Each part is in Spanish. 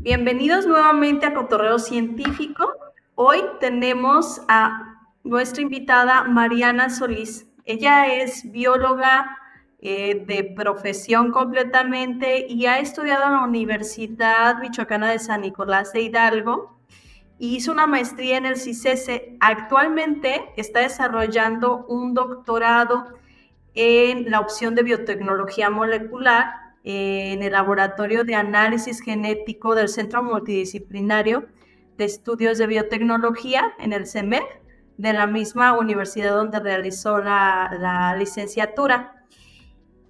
Bienvenidos nuevamente a Cotorreo Científico. Hoy tenemos a nuestra invitada Mariana Solís. Ella es bióloga de profesión completamente y ha estudiado en la Universidad Michoacana de San Nicolás de Hidalgo y hizo una maestría en el CICESE. Actualmente está desarrollando un doctorado en la opción de biotecnología molecular en el Laboratorio de Análisis Genético del Centro Multidisciplinario de Estudios de Biotecnología en el CEMEC, de la misma universidad donde realizó la licenciatura.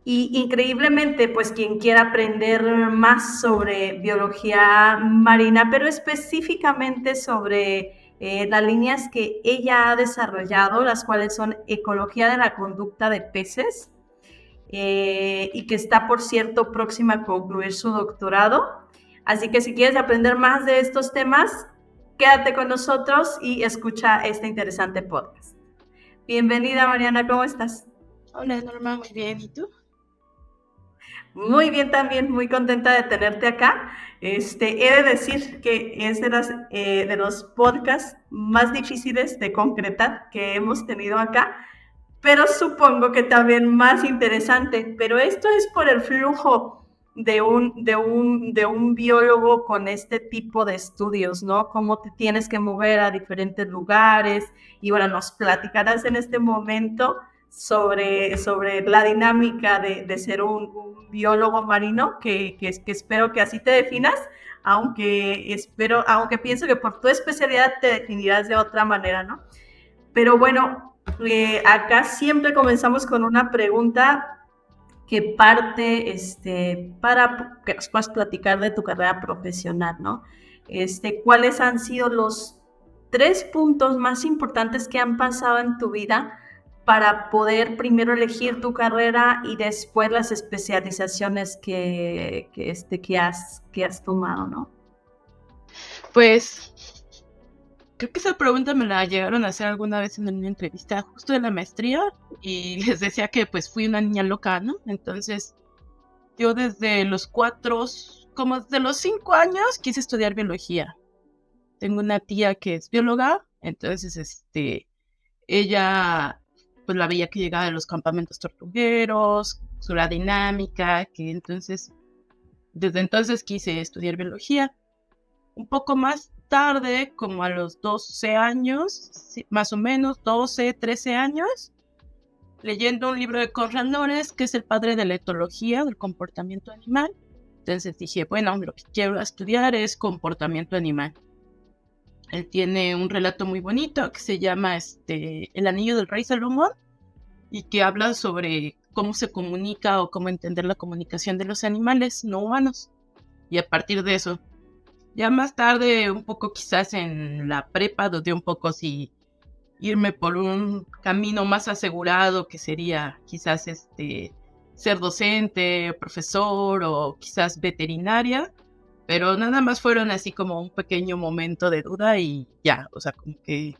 Y increíblemente, pues quien quiera aprender más sobre biología marina, pero específicamente sobre las líneas que ella ha desarrollado, las cuales son ecología de la conducta de peces, y que está, por cierto, próxima a concluir su doctorado. Así que si quieres aprender más de estos temas, quédate con nosotros y escucha este interesante podcast. Bienvenida, Mariana, ¿cómo estás? Hola Norma, muy bien. ¿Y tú? Muy bien también, muy contenta de tenerte acá. He de decir que es de los podcasts más difíciles de concretar que hemos tenido acá, pero supongo que también más interesante. Pero esto es por el flujo de un biólogo con este tipo de estudios, ¿no? Cómo te tienes que mover a diferentes lugares. Y bueno, nos platicarás en este momento sobre la dinámica de ser un biólogo marino, que espero que así te definas, aunque pienso que por tu especialidad te definirás de otra manera, ¿no? Pero bueno, acá siempre comenzamos con una pregunta que parte para que nos puedas platicar de tu carrera profesional, ¿no? ¿Cuáles han sido los 3 puntos más importantes que han pasado en tu vida para poder primero elegir tu carrera y después las especializaciones que has tomado, ¿no? Pues creo que esa pregunta me la llegaron a hacer alguna vez en una entrevista justo de la maestría y les decía que pues fui una niña loca, ¿no? Entonces yo desde los 4, como desde los 5 años quise estudiar biología. Tengo una tía que es bióloga, entonces ella pues la veía que llegaba de los campamentos tortugueros, su la dinámica, que entonces desde entonces quise estudiar biología. Un poco más tarde, como a los 12 años, sí, más o menos 12, 13 años, leyendo un libro de Conrad Lorenz, que es el padre de la etología, del comportamiento animal. Entonces dije, bueno, lo que quiero estudiar es comportamiento animal. Él tiene un relato muy bonito que se llama El anillo del rey Salomón y que habla sobre cómo se comunica o cómo entender la comunicación de los animales no humanos. Y a partir de eso, ya más tarde, un poco quizás en la prepa, dudé un poco si irme por un camino más asegurado, que sería quizás ser docente, profesor o quizás veterinaria, pero nada más fueron así como un pequeño momento de duda y ya, o sea, como que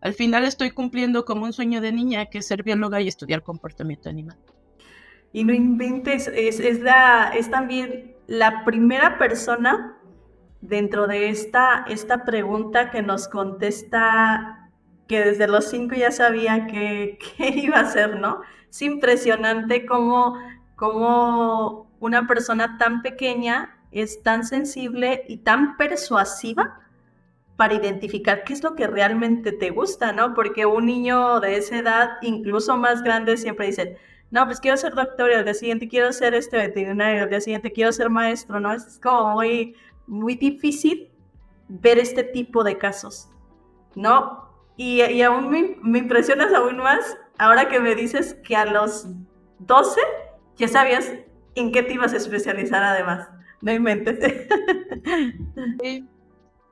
al final estoy cumpliendo como un sueño de niña, que es ser bióloga y estudiar comportamiento animal. Y no inventes, es también la primera persona dentro de esta pregunta que nos contesta que desde los 5 ya sabía que iba a ser, ¿no? Es impresionante cómo una persona tan pequeña es tan sensible y tan persuasiva para identificar qué es lo que realmente te gusta, ¿no? Porque un niño de esa edad, incluso más grande, siempre dice, no, pues quiero ser doctor, y al día siguiente quiero ser veterinario, al día siguiente quiero ser maestro, ¿no? Es como muy difícil ver este tipo de casos, ¿no? Y aún me impresionas aún más ahora que me dices que a los 12 ya sabías en qué te ibas a especializar además. No inventes. Sí,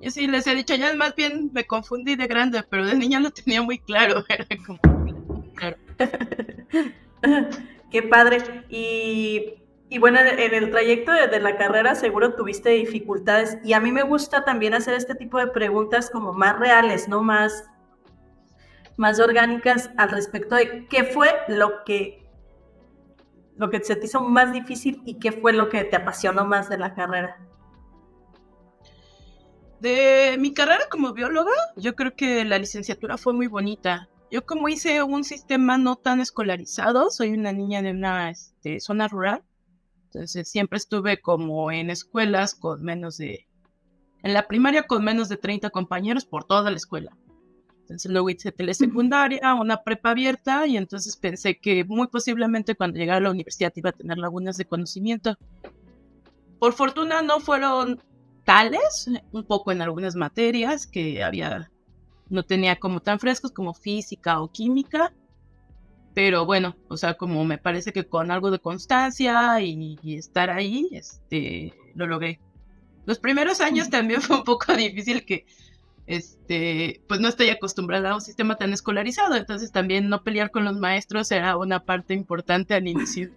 yo sí les he dicho, ya más bien me confundí de grande, pero de niña lo tenía muy claro, era como muy claro. Qué padre. Y bueno, en el trayecto de la carrera seguro tuviste dificultades y a mí me gusta también hacer este tipo de preguntas como más reales, ¿no? Más orgánicas al respecto de qué fue lo que se te hizo más difícil y qué fue lo que te apasionó más de la carrera. De mi carrera como bióloga, yo creo que la licenciatura fue muy bonita. Yo como hice un sistema no tan escolarizado, soy una niña de una zona rural, entonces siempre estuve como en escuelas con en la primaria con menos de 30 compañeros por toda la escuela. Entonces luego hice telesecundaria, una prepa abierta, y entonces pensé que muy posiblemente cuando llegara a la universidad iba a tener lagunas de conocimiento. Por fortuna no fueron tales, un poco en algunas materias que no tenía como tan frescos como física o química, pero bueno, o sea, como me parece que con algo de constancia y estar ahí, lo logré. Los primeros años también fue un poco difícil que, pues no estoy acostumbrada a un sistema tan escolarizado, entonces también no pelear con los maestros era una parte importante al inicio.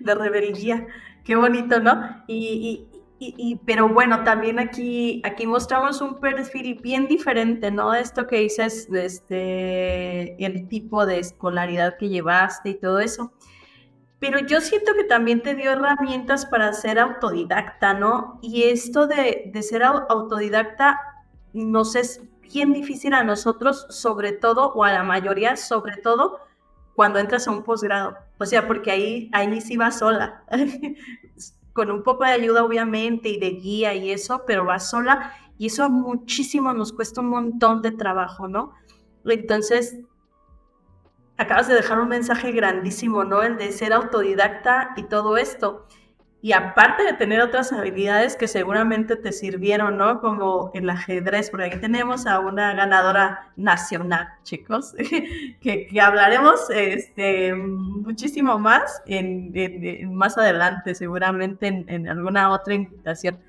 De rebeldía. Qué bonito, ¿no? Pero bueno, también aquí mostramos un perfil bien diferente, ¿no? Esto que dices, el tipo de escolaridad que llevaste y todo eso. Pero yo siento que también te dio herramientas para ser autodidacta, ¿no? Y esto de ser autodidacta nos es bien difícil a nosotros, sobre todo, o a la mayoría, sobre todo, cuando entras a un posgrado. O sea, porque ahí sí vas sola, con un poco de ayuda obviamente y de guía y eso, pero vas sola y eso muchísimo nos cuesta un montón de trabajo, ¿no? Entonces, acabas de dejar un mensaje grandísimo, ¿no? El de ser autodidacta y todo esto. Y aparte de tener otras habilidades que seguramente te sirvieron, ¿no? Como el ajedrez, porque aquí tenemos a una ganadora nacional, chicos, que hablaremos muchísimo más más adelante, seguramente en alguna otra invitación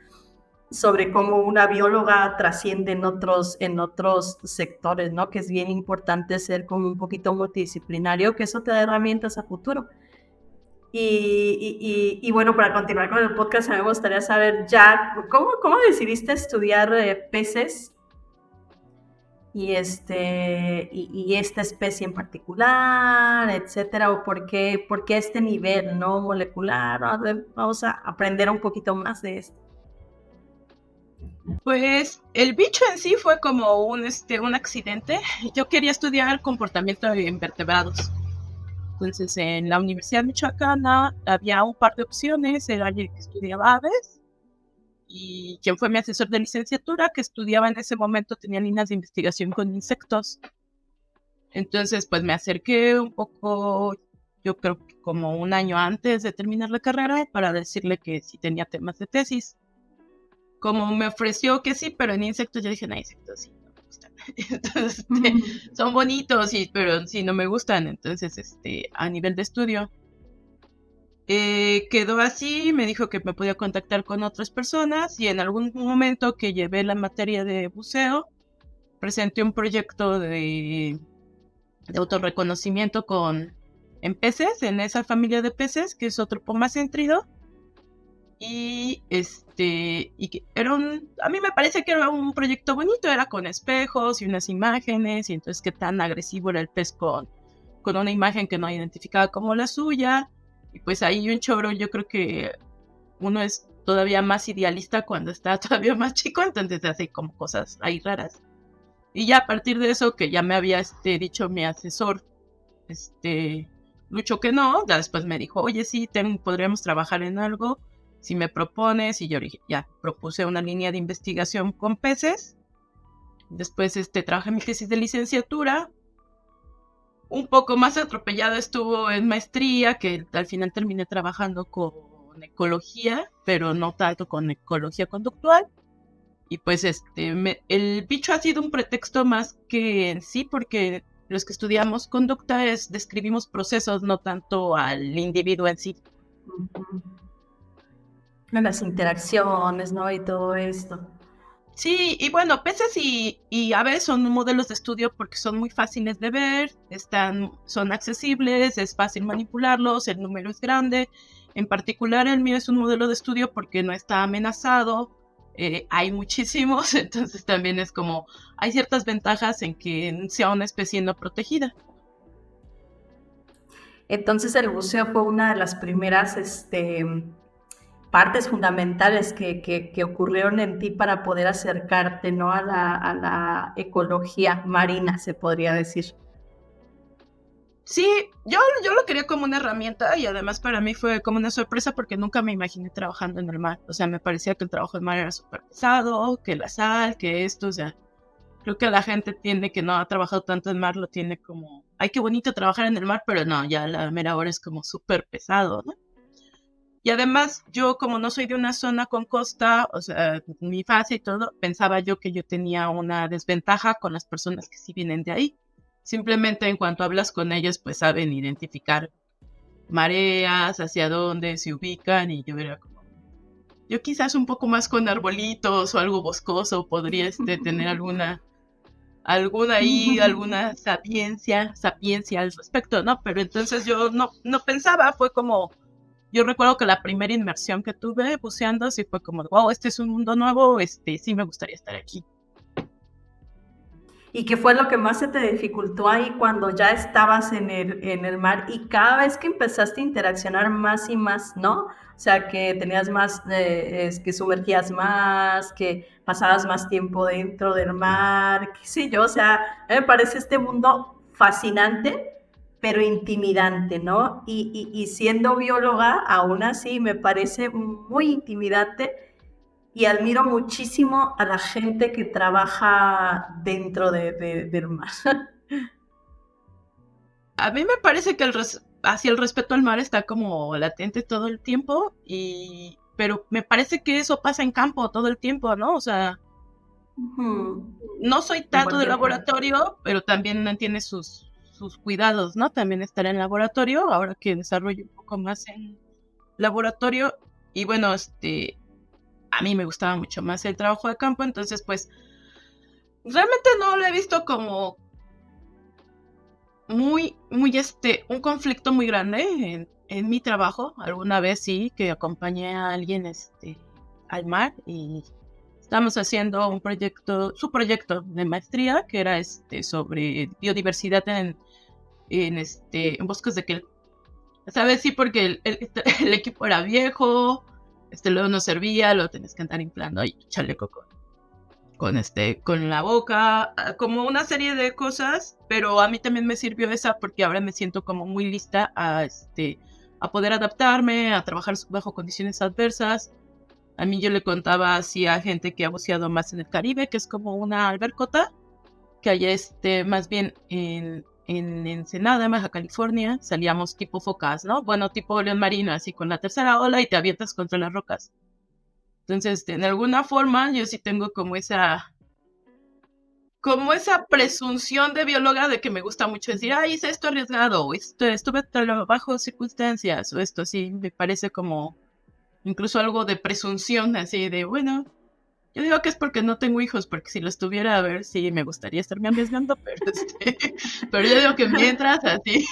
sobre cómo una bióloga trasciende en otros sectores, ¿no? Que es bien importante ser como un poquito multidisciplinario, que eso te da herramientas a futuro. Y bueno, para continuar con el podcast, a mí me gustaría saber ya, ¿cómo decidiste estudiar peces y esta especie en particular, etcétera? ¿O por qué este nivel, no molecular? A ver, vamos a aprender un poquito más de esto. Pues el bicho en sí fue como un accidente. Yo quería estudiar comportamiento de invertebrados. Entonces en la Universidad Michoacana había un par de opciones, era alguien que estudiaba aves y quien fue mi asesor de licenciatura, que estudiaba en ese momento, tenía líneas de investigación con insectos. Entonces pues me acerqué un poco, yo creo que como un año antes de terminar la carrera, para decirle que sí tenía temas de tesis. Como me ofreció que sí, pero en insectos, yo dije, no, insectos sí, no me gustan. Entonces, son bonitos, pero sí, no me gustan. Entonces, a nivel de estudio, quedó así, me dijo que me podía contactar con otras personas y en algún momento que llevé la materia de buceo, presenté un proyecto de autorreconocimiento en peces, en esa familia de peces, que es otro Pomacéntrido. Y que a mí me parece que era un proyecto bonito, era con espejos y unas imágenes, y entonces qué tan agresivo era el pez con una imagen que no identificaba como la suya. Y pues ahí un choro, yo creo que uno es todavía más idealista cuando está todavía más chico, entonces hace como cosas ahí raras. Y ya a partir de eso, que ya me había dicho mi asesor, Lucho, que no, ya después me dijo, oye, sí, podríamos trabajar en algo si me propones, y yo ya propuse una línea de investigación con peces. Después trabajé mi tesis de licenciatura. Un poco más atropellado estuvo en maestría, que al final terminé trabajando con ecología, pero no tanto con ecología conductual. Y pues el bicho ha sido un pretexto más que en sí, porque los que estudiamos conducta describimos procesos, no tanto al individuo en sí. Las interacciones, ¿no? Y todo esto. Sí, y bueno, peces y aves son modelos de estudio porque son muy fáciles de ver, son accesibles, es fácil manipularlos, el número es grande. En particular el mío es un modelo de estudio porque no está amenazado, hay muchísimos, entonces también es como, hay ciertas ventajas en que sea una especie no protegida. Entonces el buceo fue una de las primeras partes fundamentales que ocurrieron en ti para poder acercarte, ¿no? A la ecología marina, se podría decir. Sí, yo lo quería como una herramienta y además para mí fue como una sorpresa porque nunca me imaginé trabajando en el mar. O sea, me parecía que el trabajo en mar era súper pesado, que la sal, que esto, o sea, creo que la gente tiene que no ha trabajado tanto en mar, lo tiene como, ay, qué bonito trabajar en el mar, pero no, ya la mera hora es como súper pesado, ¿no? Y además, yo como no soy de una zona con costa, o sea, mi fase y todo, pensaba yo que yo tenía una desventaja con las personas que sí vienen de ahí. Simplemente en cuanto hablas con ellos, pues saben identificar mareas, hacia dónde se ubican, y yo era como, yo quizás un poco más con arbolitos o algo boscoso podría tener alguna sapiencia al respecto, ¿no? Pero entonces yo no pensaba, fue como, yo recuerdo que la primera inmersión que tuve buceando sí fue como, wow, este es un mundo nuevo, sí me gustaría estar aquí. ¿Y qué fue lo que más se te dificultó ahí cuando ya estabas en el mar y cada vez que empezaste a interaccionar más y más, ¿no? O sea, que tenías más, que sumergías más, que pasabas más tiempo dentro del mar, qué sé yo, o sea, a mí me parece este mundo fascinante, pero intimidante, ¿no? Y siendo bióloga, aún así me parece muy intimidante y admiro muchísimo a la gente que trabaja dentro del mar. A mí me parece que hacia el respeto al mar está como latente todo el tiempo, pero me parece que eso pasa en campo todo el tiempo, ¿no? O sea, no soy En tanto de cualquier punto. laboratorio, pero también tiene sus cuidados, ¿no? También estar en laboratorio, ahora que desarrollo un poco más en laboratorio. Y bueno, a mí me gustaba mucho más el trabajo de campo, entonces pues realmente no lo he visto como un conflicto muy grande en mi trabajo. Alguna vez sí que acompañé a alguien al mar y estamos haciendo su proyecto de maestría, que era sobre biodiversidad en bosques de Kelp. ¿Sabes? Sí, porque el equipo era viejo, luego no servía, lo tenés que andar inflando y chaleco con la boca, como una serie de cosas, pero a mí también me sirvió esa porque ahora me siento como muy lista a poder adaptarme, a trabajar bajo condiciones adversas. A mí yo le contaba así a gente que ha buceado más en el Caribe, que es como una albercota, que allá más bien en Ensenada, en Baja California, salíamos tipo focas, ¿no? Bueno, tipo león marino, así con la tercera ola y te avientas contra las rocas. Entonces, en alguna forma, yo sí tengo como esa presunción de bióloga de que me gusta mucho decir, ay, hice esto arriesgado, o estuve bajo circunstancias, o esto sí, me parece como incluso algo de presunción, así de, bueno, yo digo que es porque no tengo hijos, porque si los tuviera, a ver si me gustaría estarme arriesgando, pero pero yo digo que mientras, así.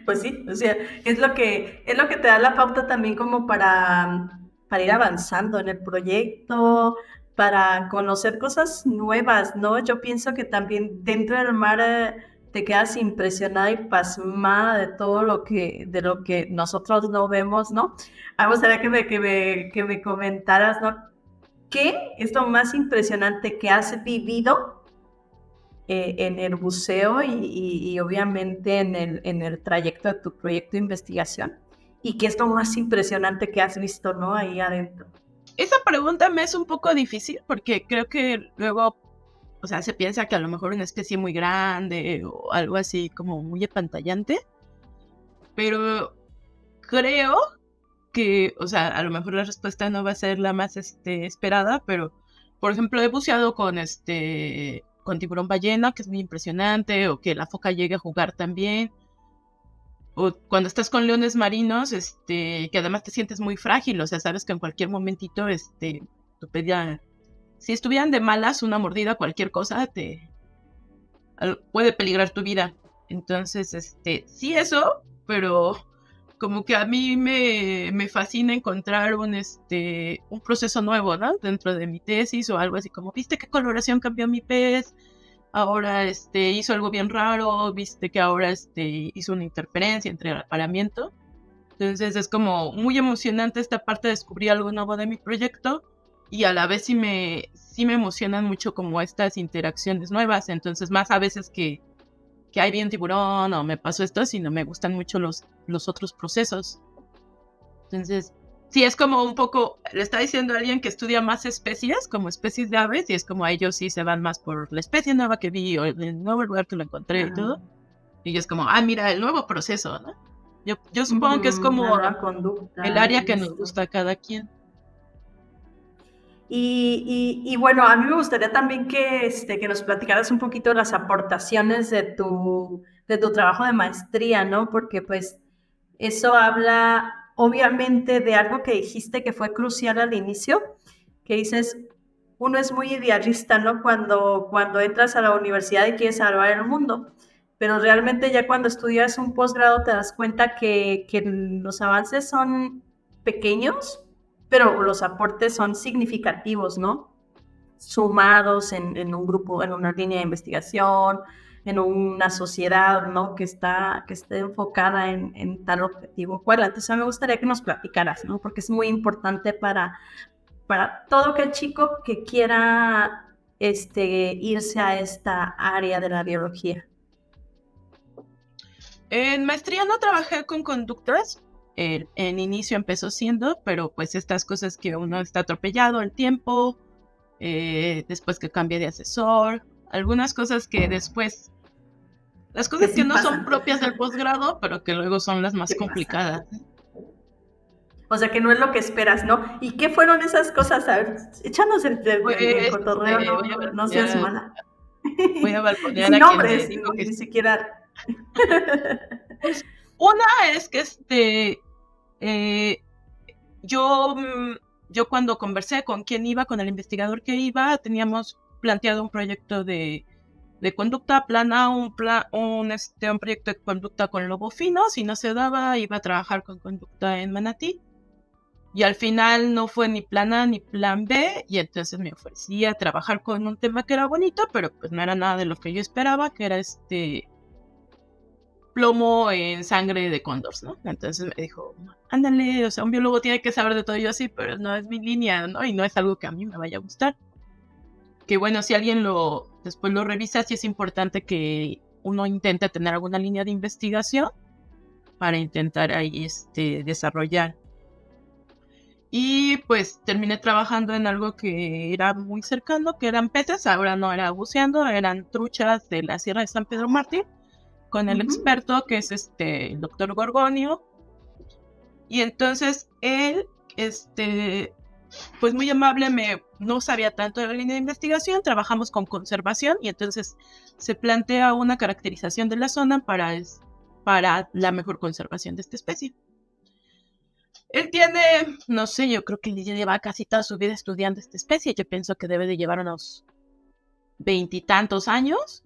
Pues sí, o sea, es lo que te da la pauta también como para ir avanzando en el proyecto, para conocer cosas nuevas, ¿no? Yo pienso que también dentro del mar te quedas impresionada y pasmada de lo que nosotros no vemos, ¿no? Ah, me gustaría que me comentaras, ¿no? ¿Qué es lo más impresionante que has vivido en el buceo y obviamente en el trayecto de tu proyecto de investigación? ¿Y qué es lo más impresionante que has visto, ¿no? Ahí adentro. Esa pregunta me es un poco difícil porque creo que luego, o sea, se piensa que a lo mejor una especie muy grande o algo así como muy apantallante, pero creo que, o sea, a lo mejor la respuesta no va a ser la más esperada, pero por ejemplo he buceado con tiburón ballena, que es muy impresionante, o que la foca llegue a jugar también, o cuando estás con leones marinos, que además te sientes muy frágil, o sea, sabes que en cualquier momentito, tu pedía, si estuvieran de malas, una mordida, cualquier cosa, puede peligrar tu vida. Entonces, sí eso, pero como que a mí me fascina encontrar un proceso nuevo, ¿no? Dentro de mi tesis o algo así como, ¿viste qué coloración cambió mi pez? Ahora hizo algo bien raro, viste que ahora hizo una interferencia entre el apareamiento. Entonces es como muy emocionante esta parte de descubrir algo nuevo de mi proyecto y a la vez sí me emocionan mucho como estas interacciones nuevas. Entonces más a veces que hay bien tiburón o me pasó esto, sino me gustan mucho los otros procesos. Entonces, sí, es como un poco, le está diciendo a alguien que estudia más especies, como especies de aves, y es como a ellos sí se van más por la especie nueva que vi o el nuevo lugar que lo encontré y todo. Y es como, mira, el nuevo proceso, ¿no? Yo supongo que es La como nueva el conducta área y que nos esto. gusta a cada quien. Y bueno, a mí me gustaría también que nos platicaras un poquito las aportaciones de tu trabajo de maestría, ¿no? Porque pues eso habla obviamente de algo que dijiste que fue crucial al inicio, que dices, uno es muy idealista, ¿no? Cuando entras a la universidad y quieres salvar el mundo, pero realmente ya cuando estudias un posgrado te das cuenta que los avances son pequeños, pero los aportes son significativos, ¿no? Sumados en un grupo, en una línea de investigación, en una sociedad, ¿no? Que esté enfocada en tal objetivo. ¿Cuál? Entonces, a mí me gustaría que nos platicaras, ¿no? Porque es muy importante para todo aquel chico que quiera irse a esta área de la biología. En maestría no trabajé con conductas. En inicio empezó siendo, pero pues estas cosas que uno está atropellado el tiempo, después que cambia de asesor, algunas cosas que después, las Que cosas sí que no son pasan. propias del posgrado, pero que luego son las más ¿Qué pasa? complicadas. O sea, que no es lo que esperas, ¿no? ¿Y qué fueron esas cosas? A ver, échanos Pues el cotorreo, voy a no seas balconear, mala. voy a balconear Sin a quien me nombres, dijo que ni siquiera. pues, una es que eh, yo, yo cuando conversé con quien iba, con el investigador que iba, teníamos planteado un proyecto de conducta plana, un proyecto de conducta con lobo fino. Si no se daba, iba a trabajar con conducta en Manatí. Y al final no fue ni plan A ni plan B, y entonces me ofrecí a trabajar con un tema que era bonito, pero pues no era nada de lo que yo esperaba, que era plomo en sangre de cóndores, ¿no? Entonces me dijo, ándale, o sea, un biólogo tiene que saber de todo. Yo sí, pero no es mi línea, ¿no? Y no es algo que a mí me vaya a gustar. Que bueno, si alguien después lo revisa, sí es importante que uno intente tener alguna línea de investigación para intentar ahí desarrollar. Y pues terminé trabajando en algo que era muy cercano, que eran peces. Ahora no era buceando, eran truchas de la Sierra de San Pedro Mártir, con el experto que es el doctor Gorgonio. Y entonces él, pues muy amable, no sabía tanto de la línea de investigación, trabajamos con conservación y entonces se plantea una caracterización de la zona para la mejor conservación de esta especie. Él tiene, no sé, yo creo que lleva casi toda su vida estudiando esta especie. Yo pienso que debe de llevar unos 20 años.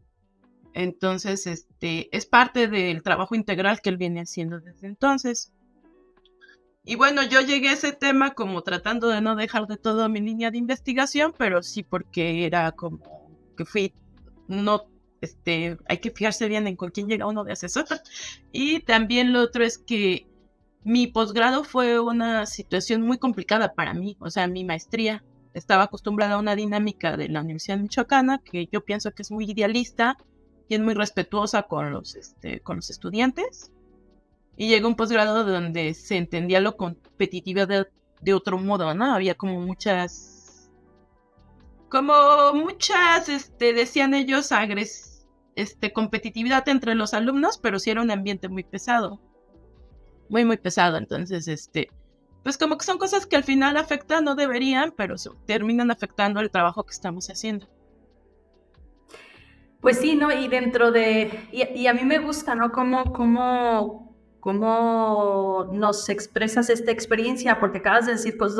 Entonces, es parte del trabajo integral que él viene haciendo desde entonces. Y bueno, yo llegué a ese tema como tratando de no dejar de todo mi línea de investigación, pero sí porque era como que no, hay que fijarse bien en con quién llega uno de asesor. Y también lo otro es que mi posgrado fue una situación muy complicada para mí, o sea, mi maestría. Estaba acostumbrada a una dinámica de la Universidad Michoacana que yo pienso que es muy idealista y es muy respetuosa con los estudiantes. Y llegó un posgrado donde se entendía lo competitivo de otro modo, ¿no? Había decían ellos, competitividad entre los alumnos, pero sí era un ambiente muy pesado. Muy, muy pesado. Entonces, pues como que son cosas que al final afectan, no deberían, pero terminan afectando el trabajo que estamos haciendo. Pues sí, ¿no? Y y a mí me gusta, ¿no? Cómo nos expresas esta experiencia, porque acabas de decir pues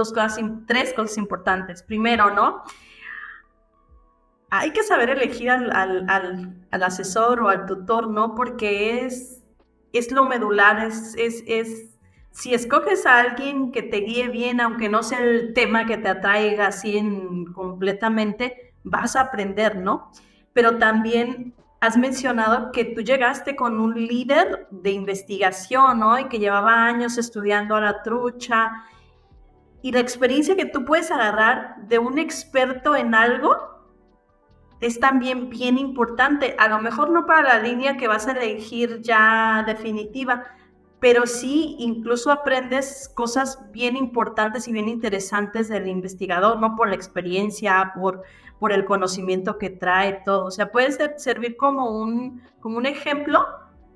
tres cosas importantes. Primero, ¿no? Hay que saber elegir al asesor o al tutor, ¿no? Porque es lo medular, si escoges a alguien que te guíe bien, aunque no sea el tema que te atraiga así completamente, vas a aprender, ¿no? Pero también has mencionado que tú llegaste con un líder de investigación, ¿no? Y que llevaba años estudiando a la trucha. Y la experiencia que tú puedes agarrar de un experto en algo es también bien importante. A lo mejor no para la línea que vas a elegir ya definitiva, pero sí incluso aprendes cosas bien importantes y bien interesantes del investigador, ¿no? Por la experiencia, por el conocimiento que trae, todo. O sea, puede servir como un ejemplo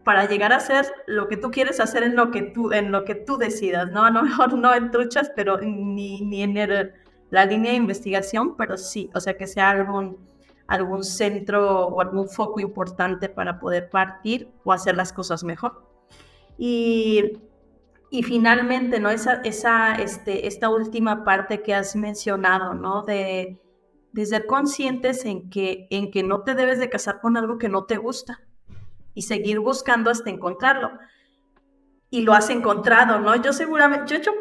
para llegar a hacer lo que tú quieres hacer en lo que tú decidas, ¿no? A lo mejor no en truchas, pero ni en la línea de investigación, pero sí, o sea, que sea algún centro o algún foco importante para poder partir o hacer las cosas mejor. Y, y finalmente, ¿no? Esta última parte que has mencionado, ¿no? De ser conscientes en que no te debes de casar con algo que no te gusta y seguir buscando hasta encontrarlo. Y lo has encontrado, ¿no? Yo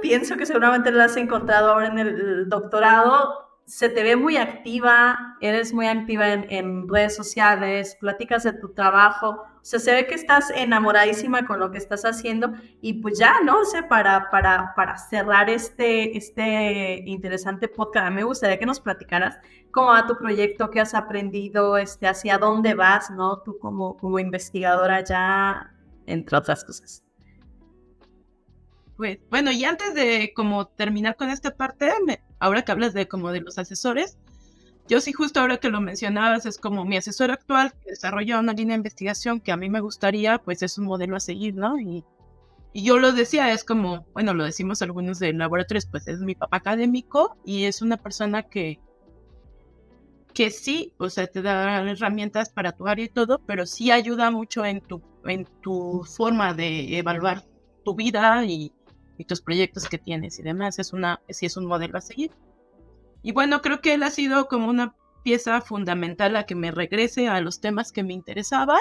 pienso que seguramente lo has encontrado ahora en el doctorado. Se te ve muy activa, eres muy activa en redes sociales, platicas de tu trabajo, o sea, se ve que estás enamoradísima con lo que estás haciendo y pues ya, ¿no? O sea, para cerrar este interesante podcast, me gustaría que nos platicaras cómo va tu proyecto, qué has aprendido, hacia dónde vas, ¿no? Tú como investigadora ya, entre otras cosas. Pues bueno, y antes de como terminar con esta parte, ahora que hablas de como de los asesores, yo sí justo ahora que lo mencionabas, es como mi asesor actual que desarrolla una línea de investigación que a mí me gustaría, pues es un modelo a seguir, ¿no? Y yo lo decía, es como, bueno, lo decimos algunos de laboratorios, pues es mi papá académico y es una persona que sí, o sea, te da herramientas para tu área y todo, pero sí ayuda mucho en tu forma de evaluar tu vida y tus proyectos que tienes y demás. Sí es un modelo a seguir. Y bueno, creo que él ha sido como una pieza fundamental a que me regrese a los temas que me interesaban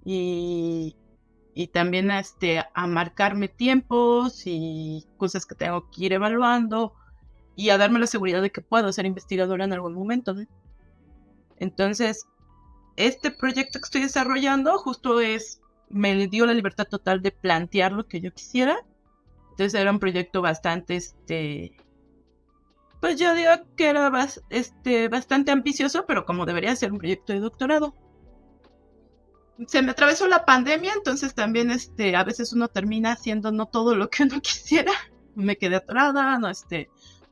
y, y también a marcarme tiempos y cosas que tengo que ir evaluando y a darme la seguridad de que puedo ser investigadora en algún momento, ¿no? Entonces, este proyecto que estoy desarrollando justo me dio la libertad total de plantear lo que yo quisiera. Entonces era un proyecto bastante, pues yo digo que era bastante ambicioso, pero como debería ser un proyecto de doctorado. Se me atravesó la pandemia, entonces también a veces uno termina haciendo no todo lo que uno quisiera. Me quedé atorada,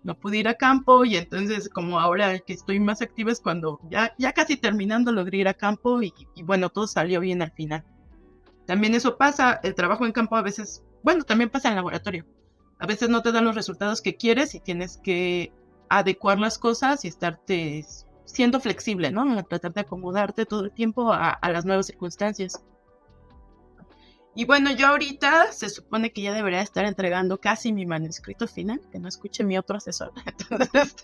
no pude ir a campo y entonces como ahora que estoy más activa es cuando ya casi terminando logré ir a campo y bueno, todo salió bien al final. También eso pasa, el trabajo en campo a veces, bueno, también pasa en laboratorio. A veces no te dan los resultados que quieres y tienes que adecuar las cosas y estarte siendo flexible, ¿no? Tratar de acomodarte todo el tiempo a las nuevas circunstancias. Y bueno, yo ahorita se supone que ya debería estar entregando casi mi manuscrito final, que no escuche mi otro asesor. Entonces,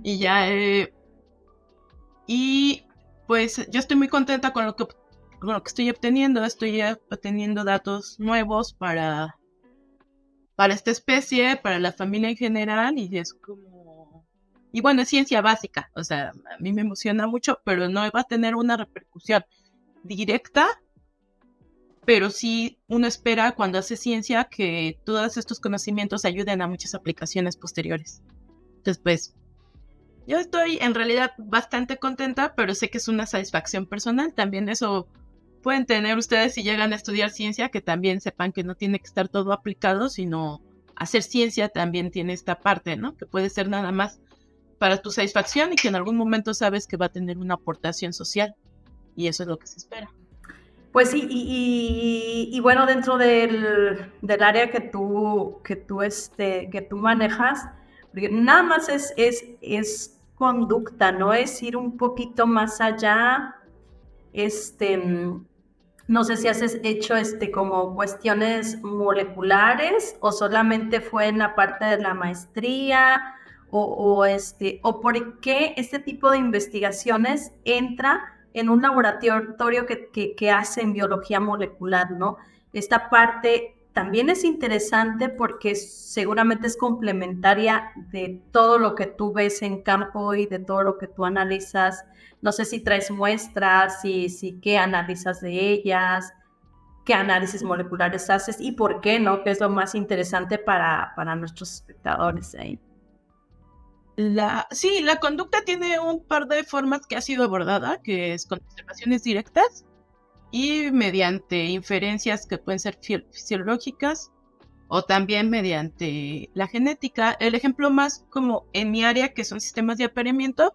y ya, y pues yo estoy muy contenta con lo que estoy obteniendo. Estoy obteniendo datos nuevos para esta especie, para la familia en general, y es como... Y bueno, es ciencia básica, o sea, a mí me emociona mucho, pero no va a tener una repercusión directa, pero sí uno espera cuando hace ciencia que todos estos conocimientos ayuden a muchas aplicaciones posteriores. Entonces, pues, yo estoy en realidad bastante contenta, pero sé que es una satisfacción personal. También eso pueden tener ustedes si llegan a estudiar ciencia, que también sepan que no tiene que estar todo aplicado, sino hacer ciencia también tiene esta parte, ¿no? Que puede ser nada más para tu satisfacción y que en algún momento sabes que va a tener una aportación social. Y eso es lo que se espera. Pues sí, y bueno, dentro del área que tú manejas, porque nada más es conducta, ¿no? Es ir un poquito más allá. No sé si has hecho como cuestiones moleculares o solamente fue en la parte de la maestría o por qué este tipo de investigaciones entra en un laboratorio que hace en biología molecular, ¿no? Esta parte también es interesante porque seguramente es complementaria de todo lo que tú ves en campo y de todo lo que tú analizas. No sé si traes muestras, si qué analizas de ellas, qué análisis moleculares haces y por qué, ¿no? Que es lo más interesante para nuestros espectadores ahí. Sí, la conducta tiene un par de formas que ha sido abordada, que es con observaciones directas y mediante inferencias que pueden ser fisiológicas o también mediante la genética. El ejemplo más como en mi área, que son sistemas de apareamiento,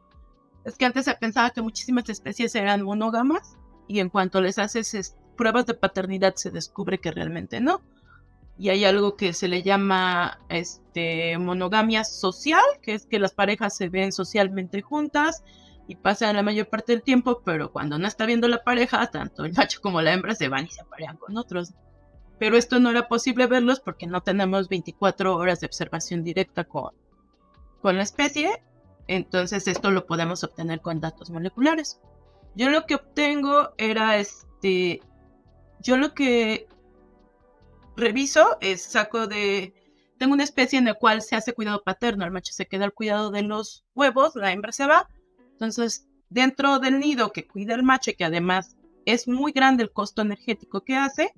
es que antes se pensaba que muchísimas especies eran monógamas y en cuanto les haces pruebas de paternidad se descubre que realmente no. Y hay algo que se le llama monogamia social, que es que las parejas se ven socialmente juntas y pasan la mayor parte del tiempo, pero cuando no está viendo la pareja, tanto el macho como la hembra se van y se aparean con otros. Pero esto no era posible verlos porque no tenemos 24 horas de observación directa con la especie, entonces esto lo podemos obtener con datos moleculares. Yo lo que obtengo era yo lo que reviso es tengo una especie en la cual se hace cuidado paterno, el macho se queda al cuidado de los huevos, la hembra se va, entonces dentro del nido que cuida el macho y que además es muy grande el costo energético que hace,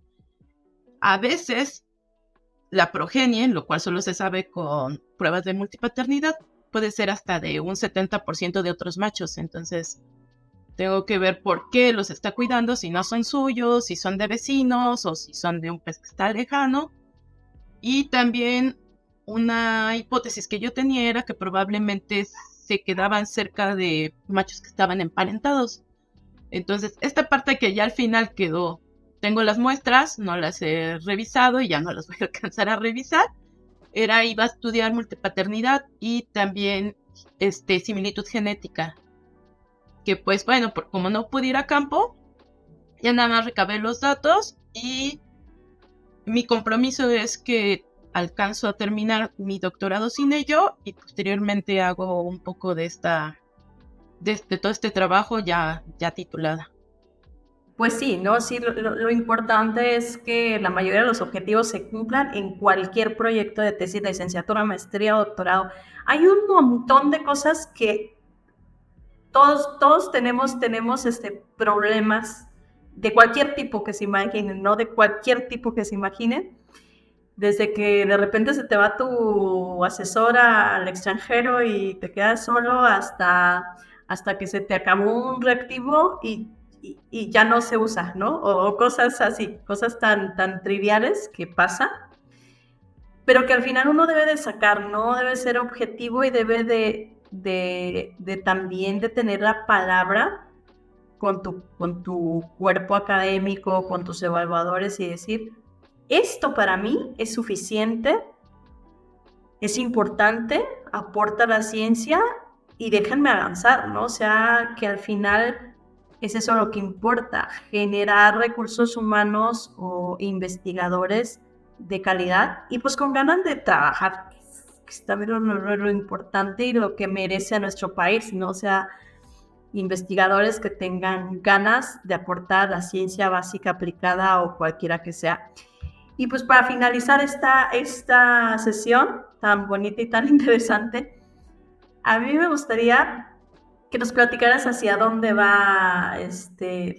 a veces la progenie, lo cual solo se sabe con pruebas de multipaternidad, puede ser hasta de un 70% de otros machos. Entonces, tengo que ver por qué los está cuidando, si no son suyos, si son de vecinos o si son de un pez que está lejano. Y también una hipótesis que yo tenía era que probablemente se quedaban cerca de machos que estaban emparentados. Entonces, esta parte que ya al final quedó, tengo las muestras, no las he revisado y ya no las voy a alcanzar a revisar. Iba a estudiar multipaternidad y también similitud genética. Que pues bueno, como no pude ir a campo, ya nada más recabé los datos y mi compromiso es que alcanzo a terminar mi doctorado sin ello y posteriormente hago un poco de todo este trabajo ya titulada. Pues sí, ¿no? Sí, lo importante es que la mayoría de los objetivos se cumplan en cualquier proyecto de tesis, de licenciatura, maestría o doctorado. Hay un montón de cosas que todos tenemos problemas de cualquier tipo que se imaginen, ¿no? De cualquier tipo que se imaginen. Desde que de repente se te va tu asesora al extranjero y te quedas solo hasta que se te acabó un reactivo y ya no se usa, ¿no? O cosas así, cosas tan triviales que pasan, pero que al final uno debe de sacar, ¿no? Debe ser objetivo y debe de también de tener la palabra con tu cuerpo académico, con tus evaluadores y decir, esto para mí es suficiente, es importante, aporta la ciencia y déjenme avanzar, ¿no? O sea, que al final es eso lo que importa, generar recursos humanos o investigadores de calidad y pues con ganas de trabajar, que es también lo importante y lo que merece a nuestro país, ¿no? O sea, investigadores que tengan ganas de aportar la ciencia básica aplicada o cualquiera que sea. Y pues para finalizar esta sesión tan bonita y tan interesante, a mí me gustaría que nos platicaras hacia dónde va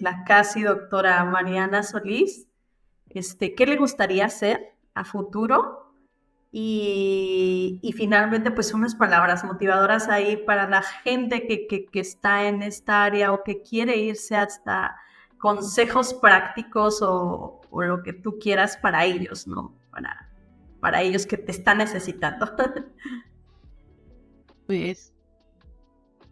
la casi doctora Mariana Solís, qué le gustaría hacer a futuro y finalmente pues unas palabras motivadoras ahí para la gente que está en esta área o que quiere irse hasta consejos prácticos o lo que tú quieras para ellos, ¿no? Para ellos que te están necesitando. Pues,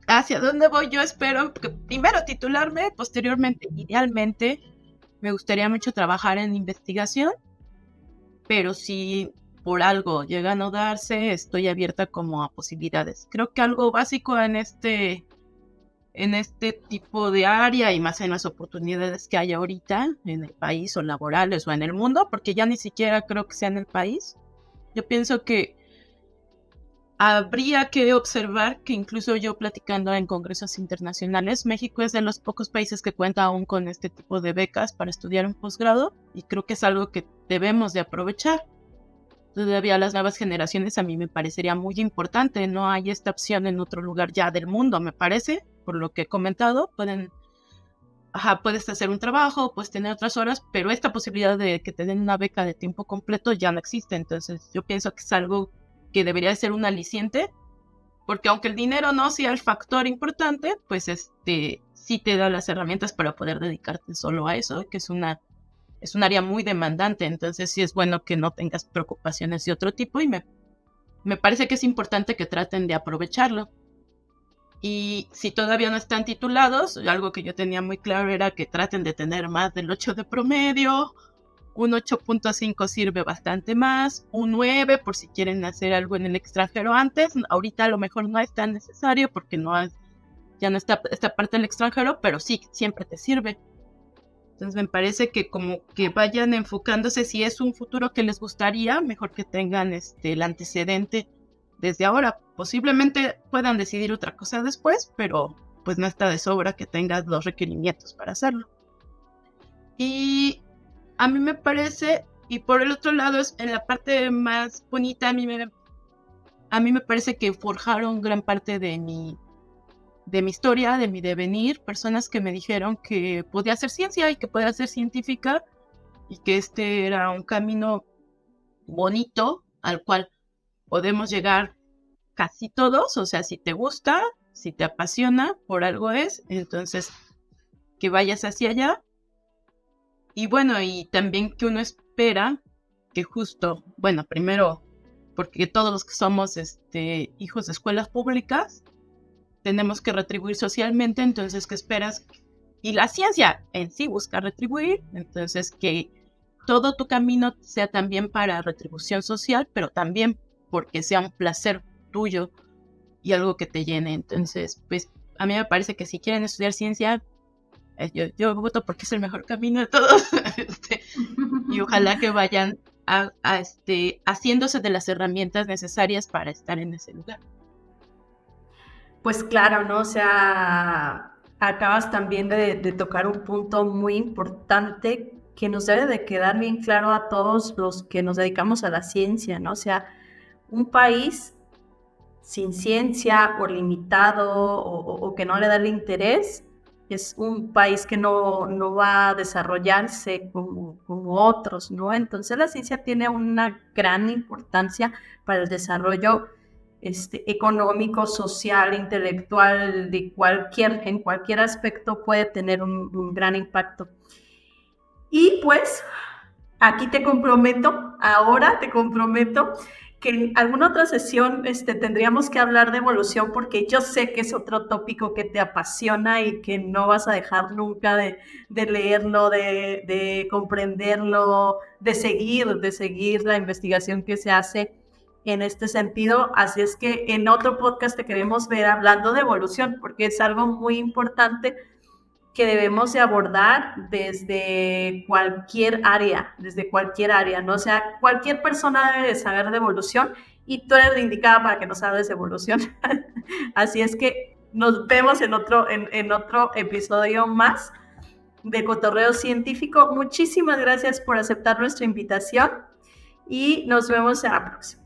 ¿hacia dónde voy? Yo espero que primero titularme, posteriormente, idealmente, me gustaría mucho trabajar en investigación, pero si por algo llega a no darse, estoy abierta como a posibilidades. Creo que algo básico en este tipo de área y más en las oportunidades que hay ahorita en el país o laborales o en el mundo, porque ya ni siquiera creo que sea en el país. Yo pienso que habría que observar que incluso yo platicando en congresos internacionales, México es de los pocos países que cuenta aún con este tipo de becas para estudiar un posgrado y creo que es algo que debemos de aprovechar. Todavía las nuevas generaciones a mí me parecería muy importante, no hay esta opción en otro lugar ya del mundo, me parece, por lo que he comentado, puedes hacer un trabajo, puedes tener otras horas, pero esta posibilidad de que te den una beca de tiempo completo ya no existe, entonces yo pienso que es algo que debería de ser un aliciente, porque aunque el dinero no sea el factor importante, pues sí te da las herramientas para poder dedicarte solo a eso, que es un área muy demandante, entonces sí es bueno que no tengas preocupaciones de otro tipo y me parece que es importante que traten de aprovecharlo. Y si todavía no están titulados, algo que yo tenía muy claro era que traten de tener más del 8 de promedio, un 8.5 sirve bastante más, un 9 por si quieren hacer algo en el extranjero antes, ahorita a lo mejor no es tan necesario porque ya no está esta parte del extranjero, pero sí, siempre te sirve. Entonces me parece que como que vayan enfocándose si es un futuro que les gustaría, mejor que tengan el antecedente desde ahora. Posiblemente puedan decidir otra cosa después, pero pues no está de sobra que tengas los requerimientos para hacerlo. Y a mí me parece, y por el otro lado, en la parte más bonita, a mí me parece que forjaron gran parte de mi historia, de mi devenir, personas que me dijeron que podía hacer ciencia y que podía ser científica y que este era un camino bonito al cual podemos llegar casi todos, o sea, si te gusta, si te apasiona, por algo es, entonces que vayas hacia allá. Y bueno, y también que uno espera que justo, bueno, primero, porque todos los que somos hijos de escuelas públicas, tenemos que retribuir socialmente, entonces, ¿qué esperas? Y la ciencia en sí busca retribuir, entonces que todo tu camino sea también para retribución social, pero también porque sea un placer tuyo y algo que te llene. Entonces, pues a mí me parece que si quieren estudiar ciencia, yo voto porque es el mejor camino de todos. Y ojalá que vayan haciéndose de las herramientas necesarias para estar en ese lugar. Pues claro, ¿no? O sea, acabas también de tocar un punto muy importante que nos debe de quedar bien claro a todos los que nos dedicamos a la ciencia, ¿no? O sea, un país sin ciencia o limitado o que no le da el interés es un país que no va a desarrollarse como otros, ¿no? Entonces la ciencia tiene una gran importancia para el desarrollo económico, social, intelectual, en cualquier aspecto puede tener un gran impacto. Y pues, aquí ahora te comprometo que en alguna otra sesión tendríamos que hablar de evolución porque yo sé que es otro tópico que te apasiona y que no vas a dejar nunca de leerlo, de comprenderlo, de seguir la investigación que se hace en este sentido. Así es que en otro podcast te queremos ver hablando de evolución porque es algo muy importante que debemos de abordar desde cualquier área, ¿no? O sea, cualquier persona debe de saber de evolución y tú eres la indicada para que nos hables de evolución. Así es que nos vemos en otro episodio más de Cotorreo Científico. Muchísimas gracias por aceptar nuestra invitación y nos vemos en la próxima.